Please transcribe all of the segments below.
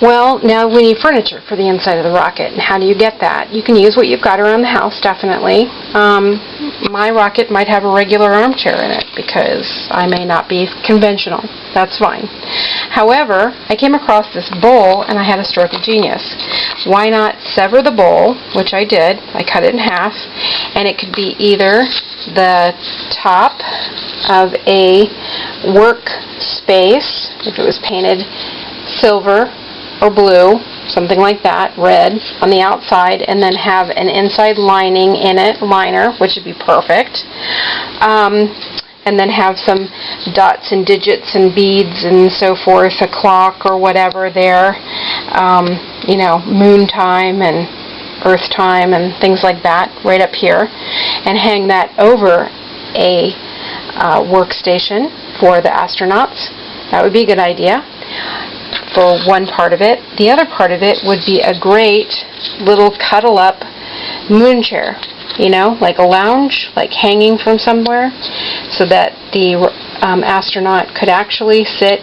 Well, now we need furniture for the inside of the rocket. And how do you get that? You can use what you've got around the house, definitely. My rocket might have a regular armchair in it because I may not be conventional. That's fine. However, I came across this bowl and I had a stroke of genius. Why not sever the bowl, which I did. I cut it in half, and it could be either the top of a work space, if it was painted silver or blue, something like that, red, on the outside, and then have an inside lining in it, liner, which would be perfect. And then have some dots and digits and beads and so forth, a clock or whatever there, you know, moon time and earth time and things like that right up here, and hang that over a workstation for the astronauts. That would be a good idea for one part of it. The other part of it would be a great little cuddle-up moon chair, you know, like a lounge, like hanging from somewhere, so that the astronaut could actually sit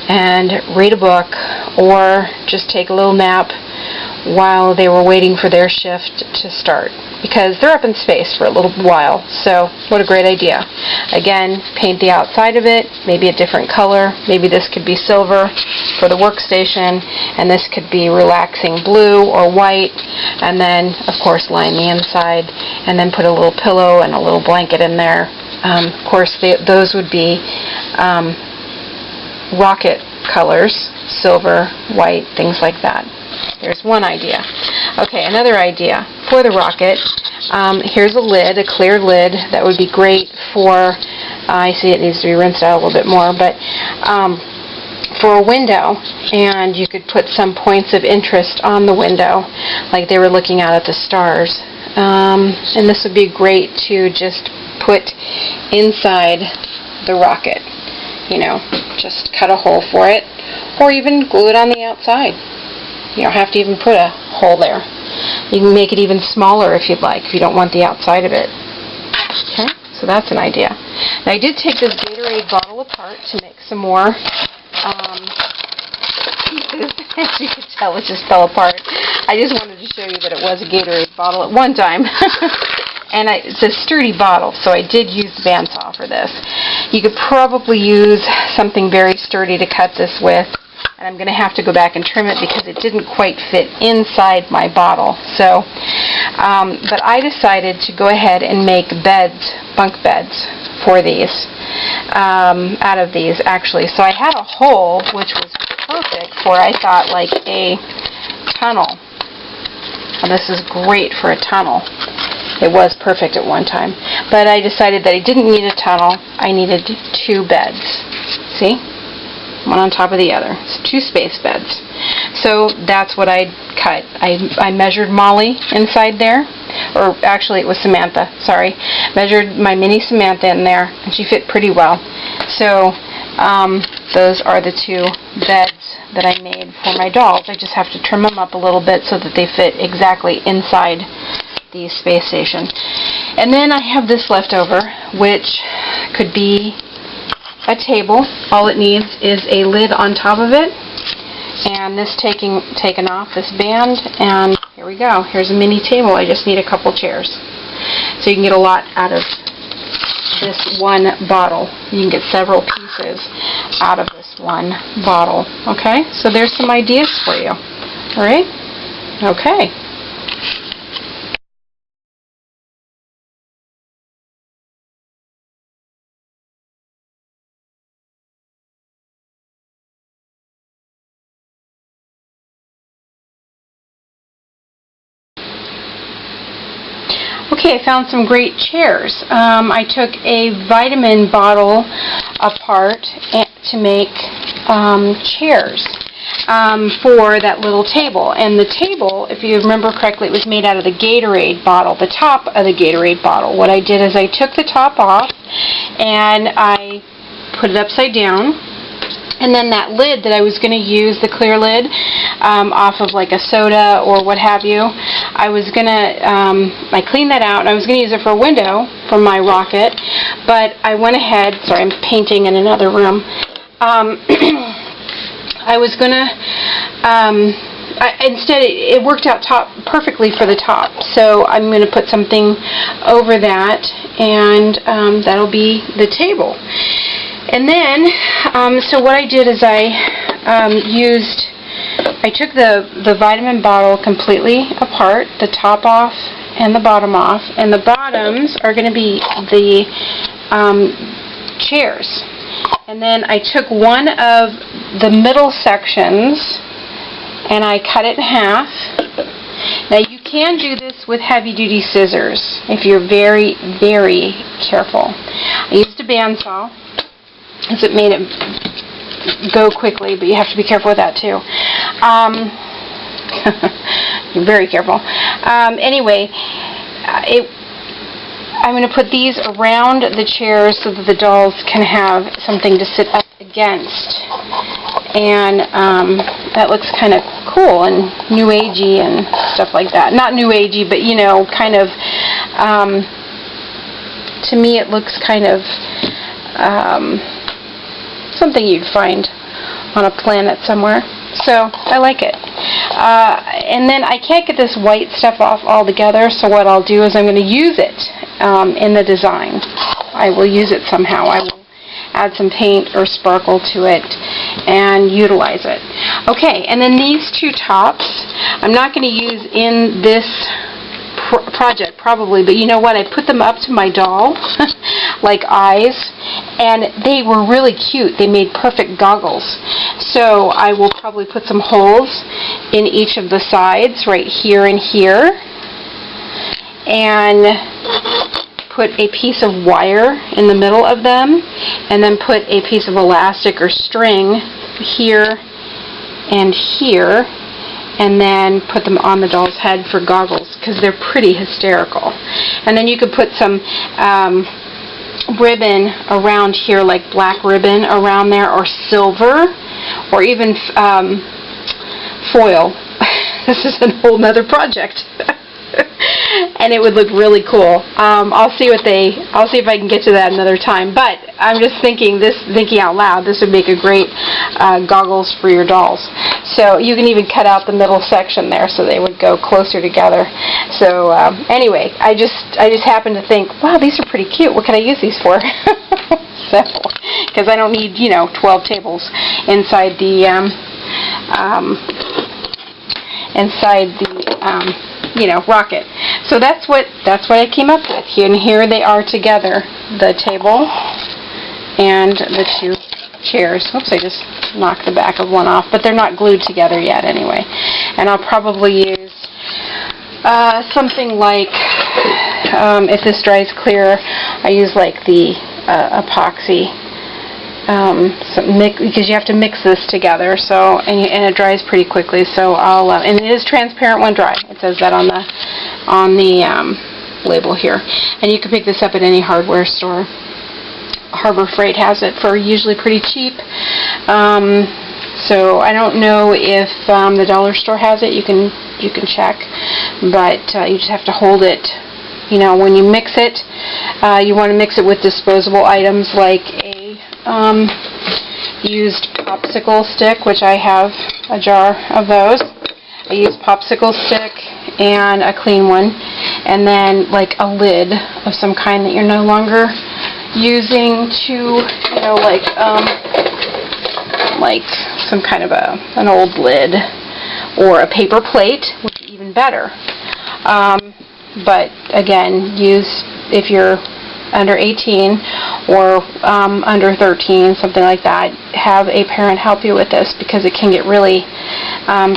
and read a book or just take a little nap while they were waiting for their shift to start, because they're up in space for a little while. So what a great idea. Again, paint the outside of it, maybe a different color. Maybe this could be silver for the workstation, and this could be relaxing blue or white, and then of course line the inside, and then put a little pillow and a little blanket in there. Of course those would be rocket colors, silver, white, things like that. There's one idea. Okay, another idea for the rocket. Here's a lid, a clear lid that would be great for, I see it needs to be rinsed out a little bit more, but for a window, and you could put some points of interest on the window, like they were looking out at the stars. And this would be great to just put inside the rocket. You know, just cut a hole for it, or even glue it on the outside. You don't have to even put a hole there. You can make it even smaller if you'd like, if you don't want the outside of it. Okay, so that's an idea. Now I did take this Gatorade bottle apart to make some more pieces. As you can tell, it just fell apart. I just wanted to show you that it was a Gatorade bottle at one time. And it's a sturdy bottle, so I did use the bandsaw for this. You could probably use something very sturdy to cut this with, and I'm going to have to go back and trim it because it didn't quite fit inside my bottle. So, but I decided to go ahead and make beds, bunk beds, for these, out of these actually. So I had a hole, which was perfect for, I thought, like a tunnel. And this is great for a tunnel. It was perfect at one time. But I decided that I didn't need a tunnel. I needed two beds. See? One on top of the other. It's two space beds. So that's what I cut. I measured Molly inside there. Or actually it was Samantha, sorry. Measured my mini Samantha in there, and she fit pretty well. So those are the two beds that I made for my dolls. I just have to trim them up a little bit so that they fit exactly inside the space station. And then I have this left over, which could be a table. All it needs is a lid on top of it, and this taken off, this band, and here we go. Here's a mini table. I just need a couple chairs. So you can get a lot out of this one bottle. You can get several pieces out of this one bottle. Okay, so there's some ideas for you. All right? Okay. Okay, I found some great chairs. I took a vitamin bottle apart to make chairs for that little table. And the table, if you remember correctly, it was made out of the Gatorade bottle, the top of the Gatorade bottle. What I did is I took the top off and I put it upside down. And then that lid that I was going to use, the clear lid, off of like a soda or what have you, I cleaned that out, and I was going to use it for a window for my rocket, but I went ahead, sorry, I'm painting in another room, I was gonna, instead it worked out perfectly for the top, so I'm going to put something over that, and that'll be the table. And then, so what I did is I took the vitamin bottle completely apart, the top off and the bottom off, and the bottoms are going to be the chairs. And then I took one of the middle sections and I cut it in half. Now you can do this with heavy-duty scissors if you're very, very careful. I used a bandsaw because it made it go quickly, but you have to be careful with that too. You're very careful. Anyway, I'm going to put these around the chairs so that the dolls can have something to sit up against. And that looks kind of cool and new agey and stuff like that. Not new agey, but you know, kind of, to me it looks kind of something you'd find on a planet somewhere. So I like it. And then I can't get this white stuff off altogether, so what I'll do is I'm going to use it in the design. I will use it somehow. I will add some paint or sparkle to it and utilize it. Okay, and then these two tops I'm not going to use in this project probably, but you know what, I put them up to my doll like eyes, and they were really cute. They made perfect goggles. So I will probably put some holes in each of the sides right here and here, and put a piece of wire in the middle of them, and then put a piece of elastic or string here and here, and then put them on the doll's head for goggles because they're pretty hysterical. And then you could put some ribbon around here, like black ribbon around there, or silver, or even foil. This is a whole nother project. And it would look really cool. I'll see if I can get to that another time. But I'm just thinking out loud, this would make a great goggles for your dolls. So you can even cut out the middle section there so they would go closer together. So anyway, I just happened to think, wow, these are pretty cute. What can I use these for? So, because I don't need, you know, 12 tables inside the you know, rocket. So that's what I came up with here, and here they are together, the table and the two chairs. Oops, I just knocked the back of one off, but they're not glued together yet anyway. And I'll probably use something like, if this dries clear, I use like the epoxy, because you have to mix this together, so and it dries pretty quickly. So I'll and it is transparent when dry. It says that on the label here, and you can pick this up at any hardware store. Harbor Freight has it for usually pretty cheap. So I don't know if the dollar store has it. You can check, but you just have to hold it. You know, when you mix it, you want to mix it with disposable items like a used popsicle stick, which I have a jar of those. I use popsicle stick and a clean one, and then like a lid of some kind that you're no longer using to, you know, like some kind of an old lid, or a paper plate would be even better. But again, use, if you're under 18 or under 13, something like that, have a parent help you with this, because it can get really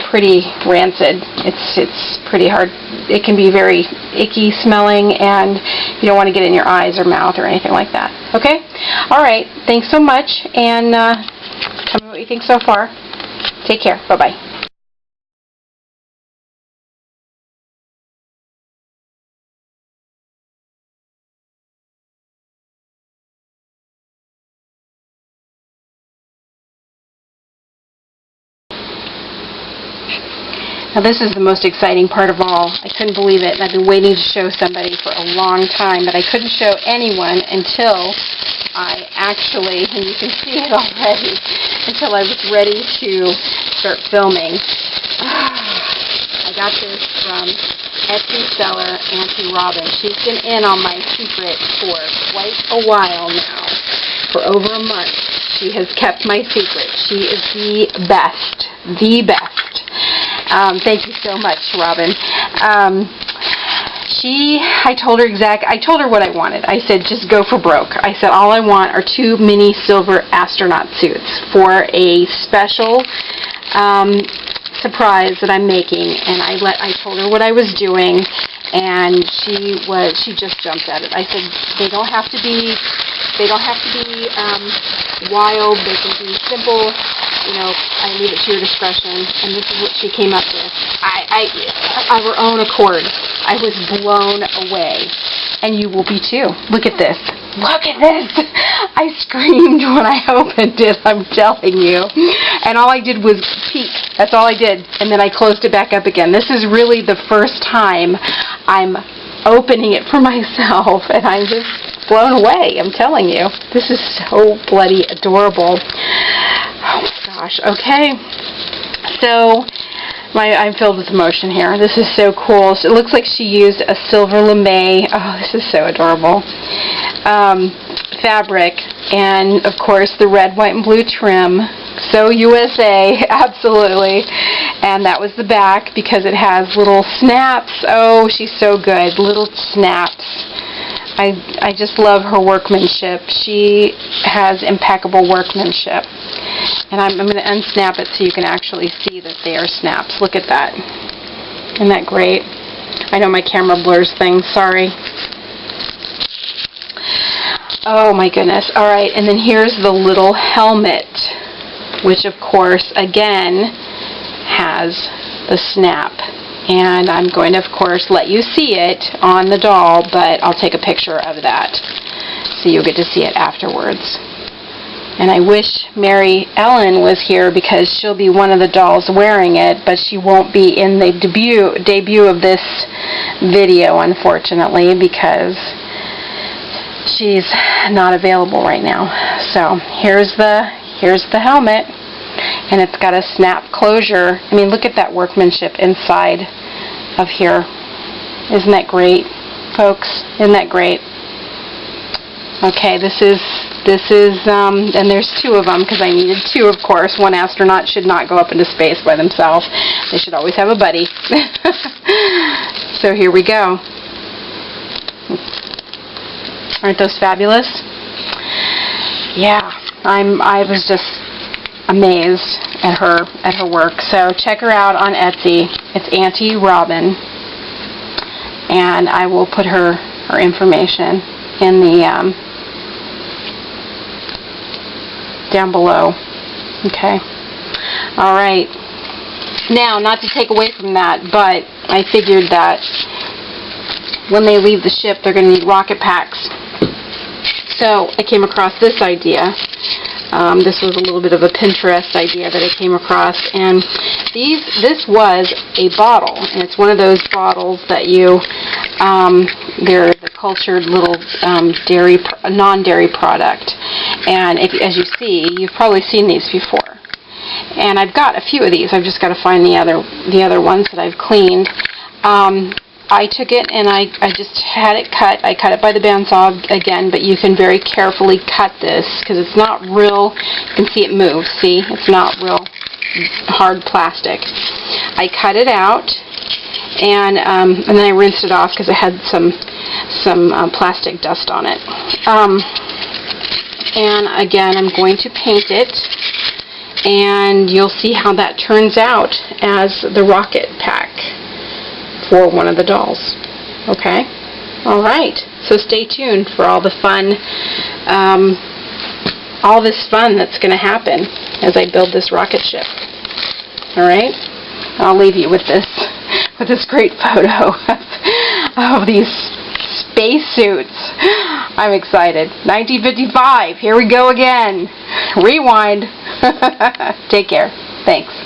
pretty rancid. It's pretty hard. It can be very icky smelling, and you don't want to get it in your eyes or mouth or anything like that. Okay? Alright, thanks so much, and tell me what you think so far. Take care. Bye-bye. Now this is the most exciting part of all. I couldn't believe it, and I've been waiting to show somebody for a long time, but I couldn't show anyone until I actually, and you can see it already, until I was ready to start filming. I got this from Etsy seller Auntie Robin. She's been in on my secret for quite a while now. For over a month, she has kept my secret. She is the best. The best. Thank you so much, Robin. I told her what I wanted. I said, just go for broke. I said, all I want are 2 mini silver astronaut suits for a special surprise that I'm making, and I told her what I was doing, and she just jumped at it. I said, they don't have to be wild. They can be simple. You know, I leave it to your discretion, and this is what she came up with. Of her own accord, I was blown away, and you will be too. Look at this. Look at this! I screamed when I opened it, I'm telling you. And all I did was peek. That's all I did. And then I closed it back up again. This is really the first time I'm opening it for myself, and I'm just blown away, I'm telling you. This is so bloody adorable. Oh my gosh. Okay. So, I'm filled with emotion here. This is so cool. So it looks like she used a silver lame. Oh, this is so adorable. Fabric, and of course the red, white, and blue trim. So USA, absolutely. And that was the back because it has little snaps. Oh, she's so good. Little snaps. I just love her workmanship. She has impeccable workmanship. And I'm going to unsnap it so you can actually see that they are snaps. Look at that. Isn't that great? I know my camera blurs things. Sorry. Oh my goodness. Alright, and then here's the little helmet, which of course, again, has the snap. And I'm going to, of course, let you see it on the doll, but I'll take a picture of that so you'll get to see it afterwards. And I wish Mary Ellen was here because she'll be one of the dolls wearing it, but she won't be in the debut of this video, unfortunately, because she's not available right now. So here's the helmet, and it's got a snap closure. I mean, look at that workmanship inside of here. Isn't that great, folks? Isn't that great? Okay, this is and there's 2 of them because I needed 2, of course. One astronaut should not go up into space by themselves. They should always have a buddy. So here we go. Aren't those fabulous? Yeah, I was just amazed at her work. So check her out on Etsy. It's Auntie Robin, and I will put her information in the down below. Okay. All right. Now, not to take away from that, but I figured that when they leave the ship, they're going to need rocket packs. So I came across this idea. This was a little bit of a Pinterest idea that I came across, and this was a bottle, and it's one of those bottles that they're the cultured little non-dairy product, and as you see, you've probably seen these before. And I've got a few of these. I've just got to find the other ones that I've cleaned. I took it and I just had it cut. I cut it by the bandsaw again, but you can very carefully cut this because it's not real. You can see it move. See, it's not real hard plastic. I cut it out, and then I rinsed it off because it had some plastic dust on it. And again, I'm going to paint it, and you'll see how that turns out as the rocket pack for one of the dolls. Okay? Alright. So stay tuned for all the fun, all this fun that's going to happen as I build this rocket ship. Alright? I'll leave you with this great photo of these spacesuits. I'm excited. 1955. Here we go again. Rewind. Take care. Thanks.